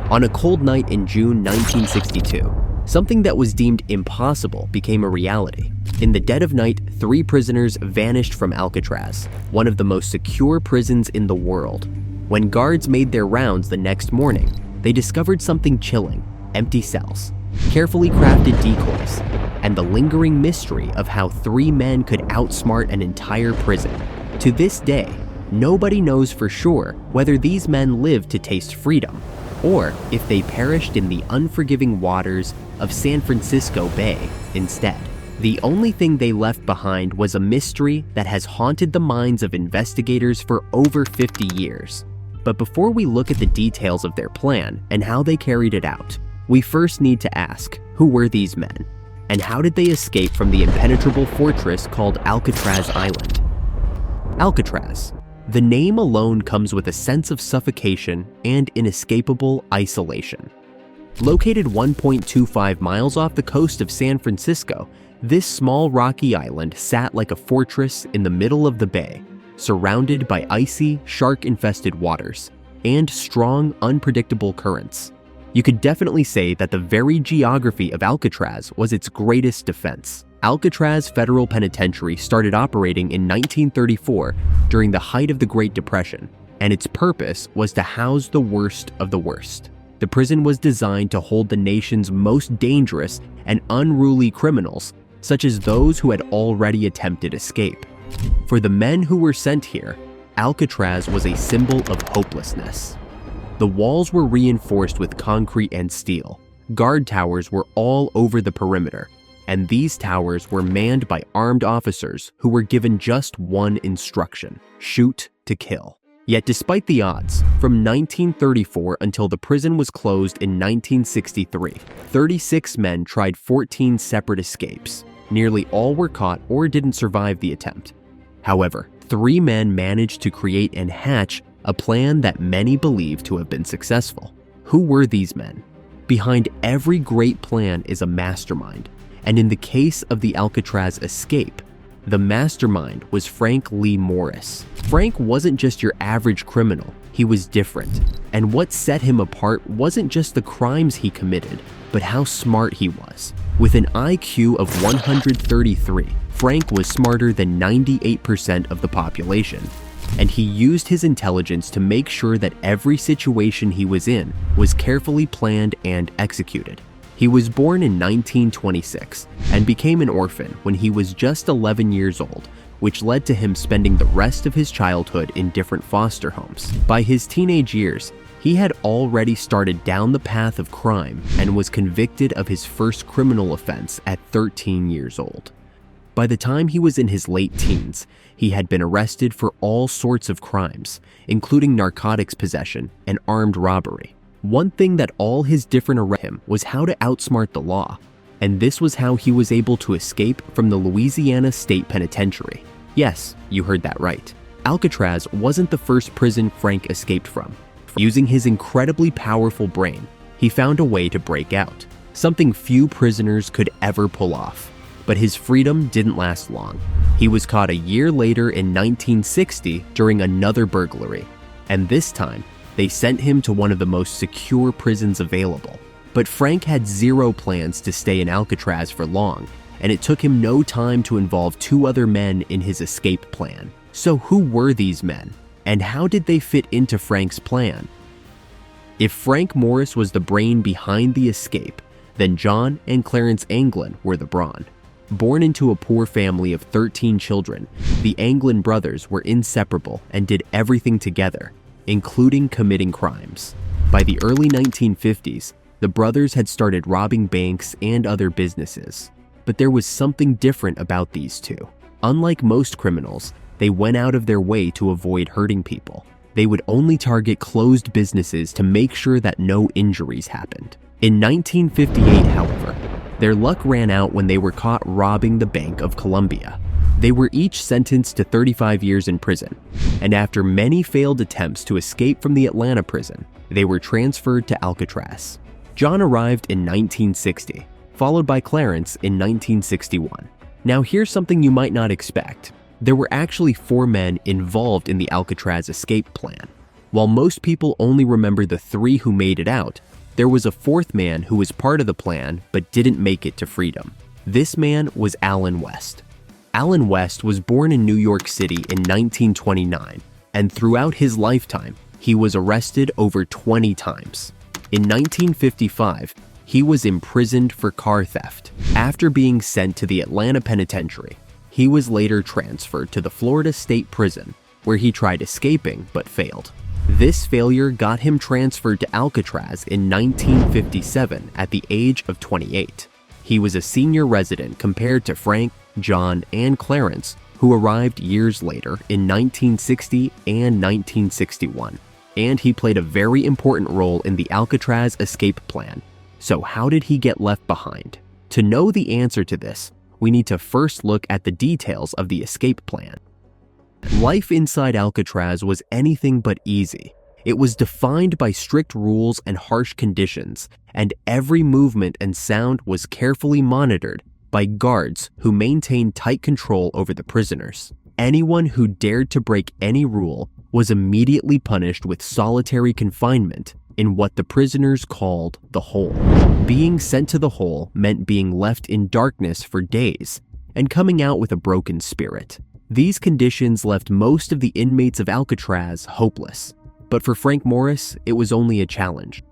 On a cold night in June 1962, something that was deemed impossible became a reality. In the dead of night, 3 prisoners vanished from Alcatraz, one of the most secure prisons in the world. When guards made their rounds the next morning, they discovered something chilling: empty cells, carefully crafted decoys, and the lingering mystery of how 3 men could outsmart an entire prison. To this day, nobody knows for sure whether these men lived to taste freedom, or if they perished in the unforgiving waters of San Francisco Bay instead. The only thing they left behind was a mystery that has haunted the minds of investigators for over 50 years. But before we look at the details of their plan and how they carried it out, we first need to ask, who were these men? And how did they escape from the impenetrable fortress called Alcatraz Island? Alcatraz. The name alone comes with a sense of suffocation and inescapable isolation. Located 1.25 miles off the coast of San Francisco, this small rocky island sat like a fortress in the middle of the bay, surrounded by icy, shark-infested waters and strong, unpredictable currents. You could definitely say that the very geography of Alcatraz was its greatest defense. Alcatraz Federal Penitentiary started operating in 1934 during the height of the Great Depression, and its purpose was to house the worst of the worst. The prison was designed to hold the nation's most dangerous and unruly criminals, such as those who had already attempted escape. For the men who were sent here, Alcatraz was a symbol of hopelessness. The walls were reinforced with concrete and steel. Guard towers were all over the perimeter, and these towers were manned by armed officers who were given just one instruction: shoot to kill. Yet despite the odds, from 1934 until the prison was closed in 1963, 36 men tried 14 separate escapes. Nearly all were caught or didn't survive the attempt. However, 3 men managed to create and hatch a plan that many believe to have been successful. Who were these men? Behind every great plan is a mastermind, and in the case of the Alcatraz escape, the mastermind was Frank Lee Morris. Frank wasn't just your average criminal, he was different. And what set him apart wasn't just the crimes he committed, but how smart he was. With an IQ of 133, Frank was smarter than 98% of the population. And he used his intelligence to make sure that every situation he was in was carefully planned and executed. He was born in 1926 and became an orphan when he was just 11 years old, which led to him spending the rest of his childhood in different foster homes. By his teenage years, he had already started down the path of crime and was convicted of his first criminal offense at 13 years old. By the time he was in his late teens, he had been arrested for all sorts of crimes, including narcotics possession and armed robbery. One thing that all his different arrests him was how to outsmart the law, and this was how he was able to escape from the Louisiana State Penitentiary. Yes, you heard that right. Alcatraz wasn't the first prison Frank escaped from. Using his incredibly powerful brain, he found a way to break out, something few prisoners could ever pull off. But his freedom didn't last long. He was caught a year later in 1960 during another burglary, and this time, they sent him to one of the most secure prisons available. But Frank had zero plans to stay in Alcatraz for long, and it took him no time to involve 2 other men in his escape plan. So who were these men, and how did they fit into Frank's plan? If Frank Morris was the brain behind the escape, then John and Clarence Anglin were the brawn. Born into a poor family of 13 children, the Anglin brothers were inseparable and did everything together, including committing crimes. By the early 1950s, the brothers had started robbing banks and other businesses. But there was something different about these two. Unlike most criminals, they went out of their way to avoid hurting people. They would only target closed businesses to make sure that no injuries happened. In 1958, however, their luck ran out when they were caught robbing the Bank of Colombia. They were each sentenced to 35 years in prison, and after many failed attempts to escape from the Atlanta prison, they were transferred to Alcatraz. John arrived in 1960, followed by Clarence in 1961. Now here's something you might not expect. There were actually 4 men involved in the Alcatraz escape plan. While most people only remember the 3 who made it out, There was a fourth man who was part of the plan but didn't make it to freedom. This man was Allen West. Allen West was born in New York City in 1929, and throughout his lifetime, he was arrested over 20 times. In 1955, he was imprisoned for car theft. After being sent to the Atlanta Penitentiary, he was later transferred to the Florida State Prison, where he tried escaping but failed. This failure got him transferred to Alcatraz in 1957 at the age of 28. He was a senior resident compared to Frank, John, and Clarence, who arrived years later in 1960 and 1961. And he played a very important role in the Alcatraz escape plan. So how did he get left behind? To know the answer to this, we need to first look at the details of the escape plan. Life inside Alcatraz was anything but easy. It was defined by strict rules and harsh conditions, and every movement and sound was carefully monitored by guards who maintained tight control over the prisoners. Anyone who dared to break any rule was immediately punished with solitary confinement in what the prisoners called the hole. Being sent to the hole meant being left in darkness for days and coming out with a broken spirit. These conditions left most of the inmates of Alcatraz hopeless, but for Frank Morris, it was only a challenge.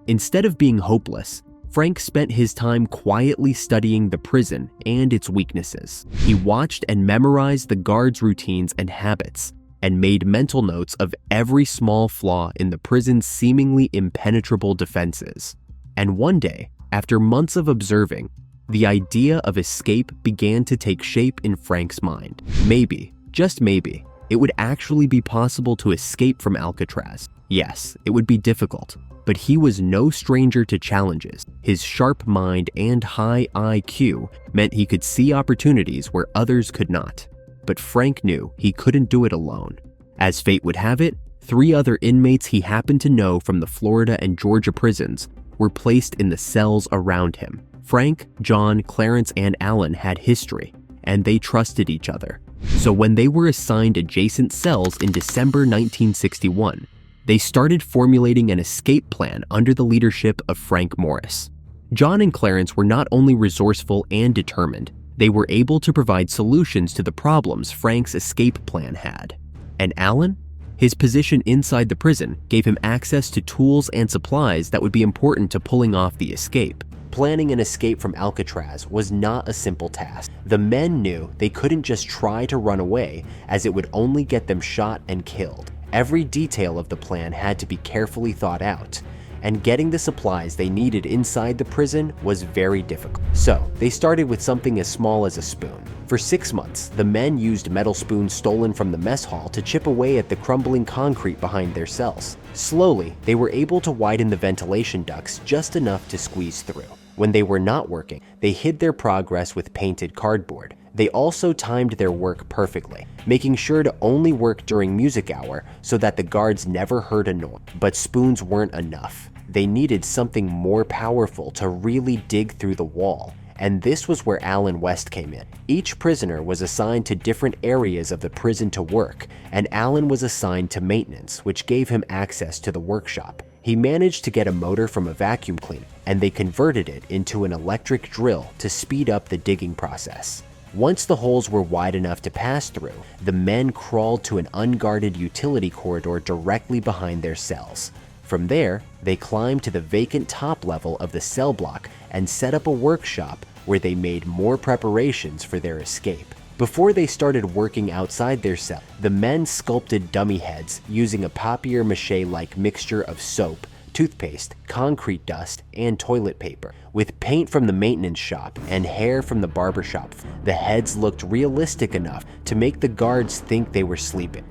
Instead of being hopeless, Frank spent his time quietly studying the prison and its weaknesses. He watched and memorized the guards' routines and habits, and made mental notes of every small flaw in the prison's seemingly impenetrable defenses. And one day, after months of observing, the idea of escape began to take shape in Frank's mind. Maybe, just maybe, it would actually be possible to escape from Alcatraz. Yes, it would be difficult, but he was no stranger to challenges. His sharp mind and high IQ meant he could see opportunities where others could not. But Frank knew he couldn't do it alone. As fate would have it, 3 other inmates he happened to know from the Florida and Georgia prisons were placed in the cells around him. Frank, John, Clarence, and Allen had history, and they trusted each other. So when they were assigned adjacent cells in December 1961, they started formulating an escape plan under the leadership of Frank Morris. John and Clarence were not only resourceful and determined, they were able to provide solutions to the problems Frank's escape plan had. And Allen? His position inside the prison gave him access to tools and supplies that would be important to pulling off the escape. Planning an escape from Alcatraz was not a simple task. The men knew they couldn't just try to run away, as it would only get them shot and killed. Every detail of the plan had to be carefully thought out, and getting the supplies they needed inside the prison was very difficult. So, they started with something as small as a spoon. For 6 months, the men used metal spoons stolen from the mess hall to chip away at the crumbling concrete behind their cells. Slowly, they were able to widen the ventilation ducts just enough to squeeze through. When they were not working, they hid their progress with painted cardboard. They also timed their work perfectly, making sure to only work during music hour so that the guards never heard a noise. But spoons weren't enough. They needed something more powerful to really dig through the wall. And this was where Allen West came in. Each prisoner was assigned to different areas of the prison to work, and Allen was assigned to maintenance, which gave him access to the workshop. He managed to get a motor from a vacuum cleaner, and they converted it into an electric drill to speed up the digging process. Once the holes were wide enough to pass through, the men crawled to an unguarded utility corridor directly behind their cells. From there, they climbed to the vacant top level of the cell block and set up a workshop where they made more preparations for their escape. Before they started working outside their cell, the men sculpted dummy heads using a papier-mâché-like mixture of soap, toothpaste, concrete dust, and toilet paper. With paint from the maintenance shop and hair from the barber shop, the heads looked realistic enough to make the guards think they were sleeping.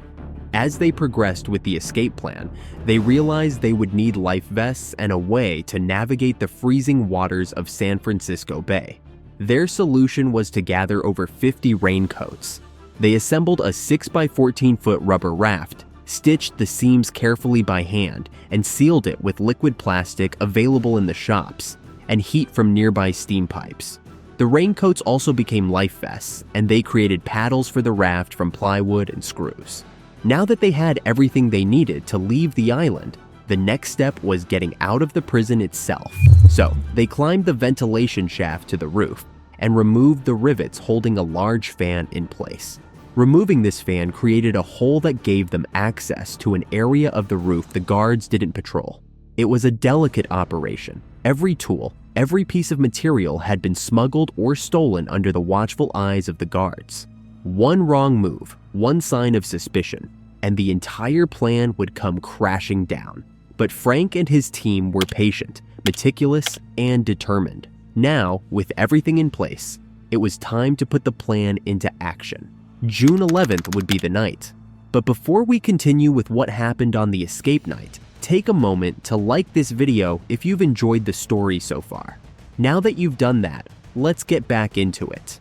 As they progressed with the escape plan, they realized they would need life vests and a way to navigate the freezing waters of San Francisco Bay. Their solution was to gather over 50 raincoats. They assembled a 6x14-foot rubber raft, stitched the seams carefully by hand, and sealed it with liquid plastic available in the shops, and heat from nearby steam pipes. The raincoats also became life vests, and they created paddles for the raft from plywood and screws. Now that they had everything they needed to leave the island, The next step was getting out of the prison itself. So they climbed the ventilation shaft to the roof and removed the rivets holding a large fan in place. Removing this fan created a hole that gave them access to an area of the roof the guards didn't patrol. It was a delicate operation. Every tool, every piece of material had been smuggled or stolen under the watchful eyes of the guards. One wrong move, one sign of suspicion, and the entire plan would come crashing down. But Frank and his team were patient, meticulous, and determined. Now, with everything in place, it was time to put the plan into action. June 11th would be the night. But before we continue with what happened on the escape night, take a moment to like this video if you've enjoyed the story so far. Now that you've done that, let's get back into it.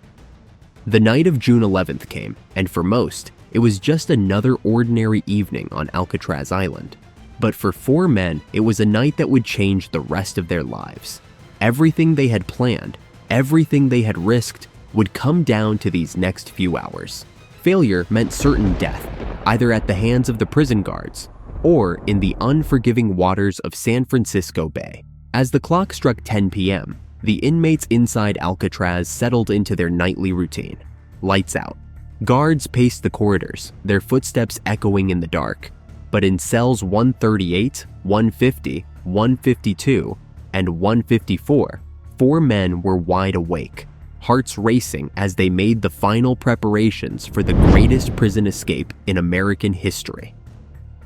The night of June 11th came, and for most, it was just another ordinary evening on Alcatraz Island. But for 4 men, it was a night that would change the rest of their lives. Everything they had planned, everything they had risked, would come down to these next few hours. Failure meant certain death, either at the hands of the prison guards or in the unforgiving waters of San Francisco Bay. As the clock struck 10 p.m., the inmates inside Alcatraz settled into their nightly routine. Lights out. Guards paced the corridors, their footsteps echoing in the dark. But in cells 138, 150, 152, and 154, 4 men were wide awake, hearts racing as they made the final preparations for the greatest prison escape in American history.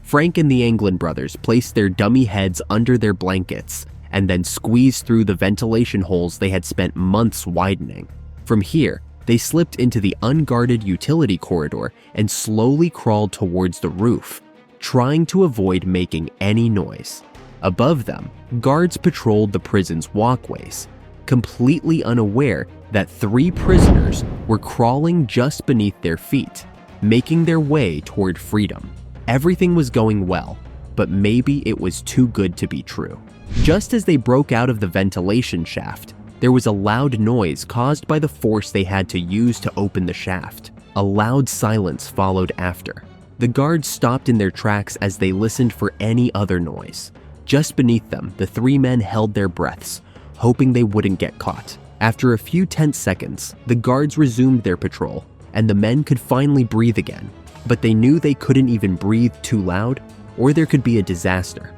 Frank and the Anglin brothers placed their dummy heads under their blankets and then squeezed through the ventilation holes they had spent months widening. From here, they slipped into the unguarded utility corridor and slowly crawled towards the roof, trying to avoid making any noise. Above them, guards patrolled the prison's walkways, completely unaware that 3 prisoners were crawling just beneath their feet, making their way toward freedom. Everything was going well, but maybe it was too good to be true. Just as they broke out of the ventilation shaft, there was a loud noise caused by the force they had to use to open the shaft. A loud silence followed after. The guards stopped in their tracks as they listened for any other noise. Just beneath them, the 3 men held their breaths, hoping they wouldn't get caught. After a few tense seconds, the guards resumed their patrol, and the men could finally breathe again. But they knew they couldn't even breathe too loud, or there could be a disaster.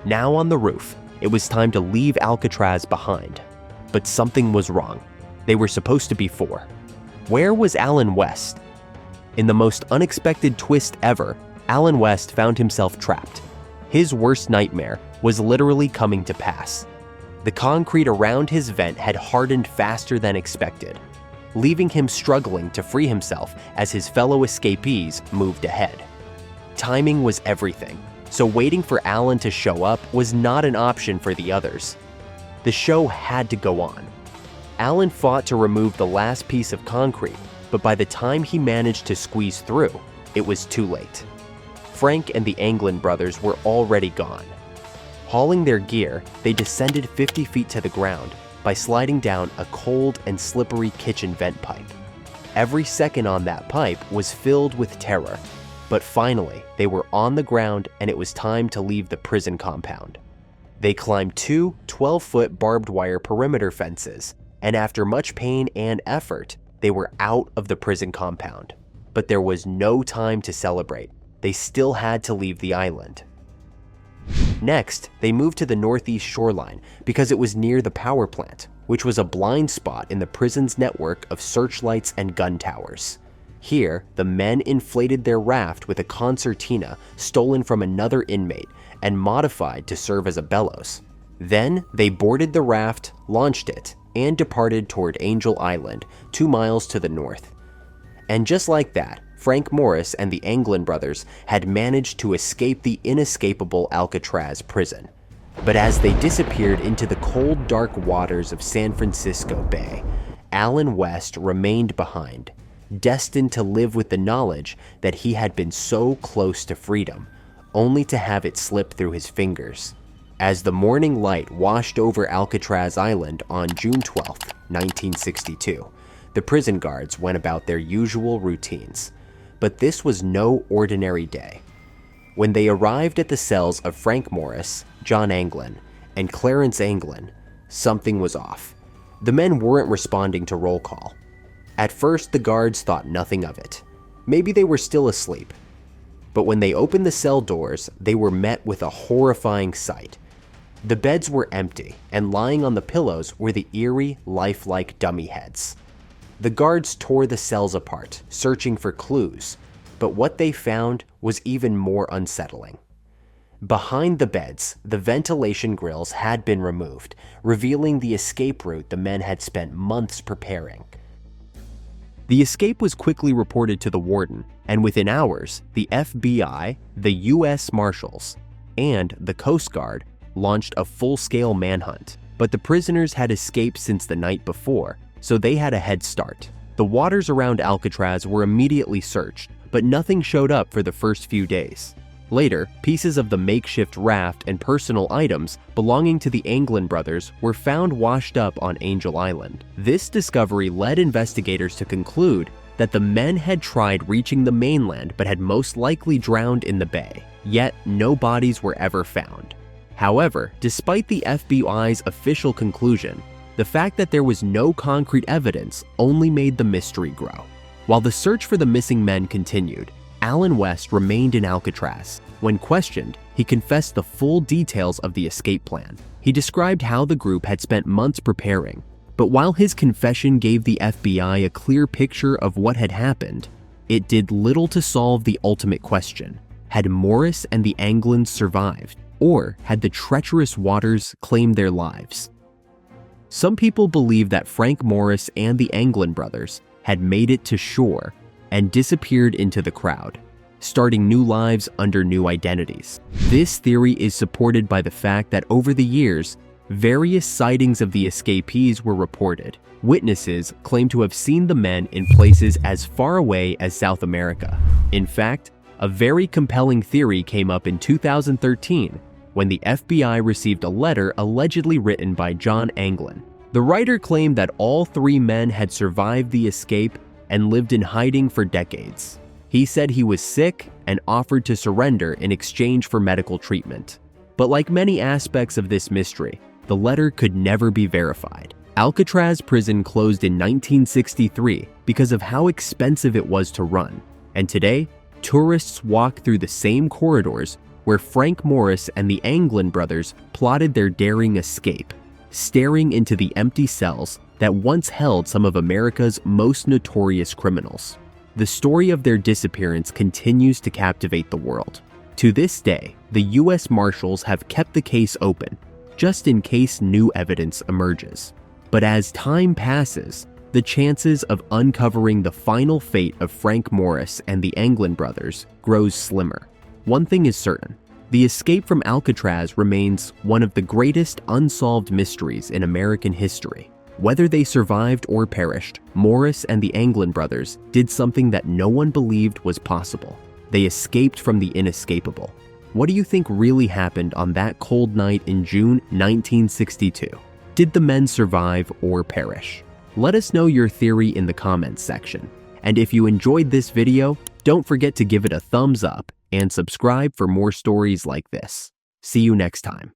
Now on the roof, it was time to leave Alcatraz behind. But something was wrong. They were supposed to be 4. Where was Alan West? In the most unexpected twist ever, Alan West found himself trapped. His worst nightmare was literally coming to pass. The concrete around his vent had hardened faster than expected, leaving him struggling to free himself as his fellow escapees moved ahead. Timing was everything, so waiting for Alan to show up was not an option for the others. The show had to go on. Alan fought to remove the last piece of concrete, but by the time he managed to squeeze through, it was too late. Frank and the Anglin brothers were already gone. Hauling their gear, they descended 50 feet to the ground by sliding down a cold and slippery kitchen vent pipe. Every second on that pipe was filled with terror, but finally they were on the ground and it was time to leave the prison compound. They climbed 2 12-foot barbed wire perimeter fences, and after much pain and effort, they were out of the prison compound. But there was no time to celebrate. They still had to leave the island. Next, they moved to the northeast shoreline because it was near the power plant, which was a blind spot in the prison's network of searchlights and gun towers. Here, the men inflated their raft with a concertina stolen from another inmate and modified to serve as a bellows. Then, they boarded the raft, launched it, and departed toward Angel Island, 2 miles to the north. And just like that, Frank Morris and the Anglin brothers had managed to escape the inescapable Alcatraz prison. But as they disappeared into the cold, dark waters of San Francisco Bay, Alan West remained behind, destined to live with the knowledge that he had been so close to freedom, only to have it slip through his fingers. As the morning light washed over Alcatraz Island on June 12, 1962, the prison guards went about their usual routines. But this was no ordinary day. When they arrived at the cells of Frank Morris, John Anglin, and Clarence Anglin, something was off. The men weren't responding to roll call. At first, the guards thought nothing of it. Maybe they were still asleep. But when they opened the cell doors, they were met with a horrifying sight. The beds were empty, and lying on the pillows were the eerie, lifelike dummy heads. The guards tore the cells apart, searching for clues, but what they found was even more unsettling. Behind the beds, the ventilation grills had been removed, revealing the escape route the men had spent months preparing. The escape was quickly reported to the warden, and within hours, the FBI, the U.S. Marshals, and the Coast Guard launched a full-scale manhunt. But the prisoners had escaped since the night before, so they had a head start. The waters around Alcatraz were immediately searched, but nothing showed up for the first few days. Later, pieces of the makeshift raft and personal items belonging to the Anglin brothers were found washed up on Angel Island. This discovery led investigators to conclude that the men had tried reaching the mainland but had most likely drowned in the bay, yet no bodies were ever found. However, despite the FBI's official conclusion, the fact that there was no concrete evidence only made the mystery grow. While the search for the missing men continued, Alan West remained in Alcatraz. When questioned, he confessed the full details of the escape plan. He described how the group had spent months preparing, but while his confession gave the FBI a clear picture of what had happened, it did little to solve the ultimate question. Had Morris and the Anglins survived, or had the treacherous waters claimed their lives? Some people believe that Frank Morris and the Anglin brothers had made it to shore and disappeared into the crowd, starting new lives under new identities. This theory is supported by the fact that over the years, various sightings of the escapees were reported. Witnesses claim to have seen the men in places as far away as South America. In fact, a very compelling theory came up in 2013 when the FBI received a letter allegedly written by John Anglin. The writer claimed that all three men had survived the escape and lived in hiding for decades. He said he was sick and offered to surrender in exchange for medical treatment. But like many aspects of this mystery, the letter could never be verified. Alcatraz prison closed in 1963 because of how expensive it was to run, and today, tourists walk through the same corridors where Frank Morris and the Anglin brothers plotted their daring escape, staring into the empty cells that once held some of America's most notorious criminals. The story of their disappearance continues to captivate the world. To this day, the U.S. Marshals have kept the case open, just in case new evidence emerges. But as time passes, the chances of uncovering the final fate of Frank Morris and the Anglin brothers grows slimmer. One thing is certain: the escape from Alcatraz remains one of the greatest unsolved mysteries in American history. Whether they survived or perished, Morris and the Anglin brothers did something that no one believed was possible. They escaped from the inescapable. What do you think really happened on that cold night in June 1962? Did the men survive or perish? Let us know your theory in the comments section. And if you enjoyed this video, don't forget to give it a thumbs up and subscribe for more stories like this. See you next time.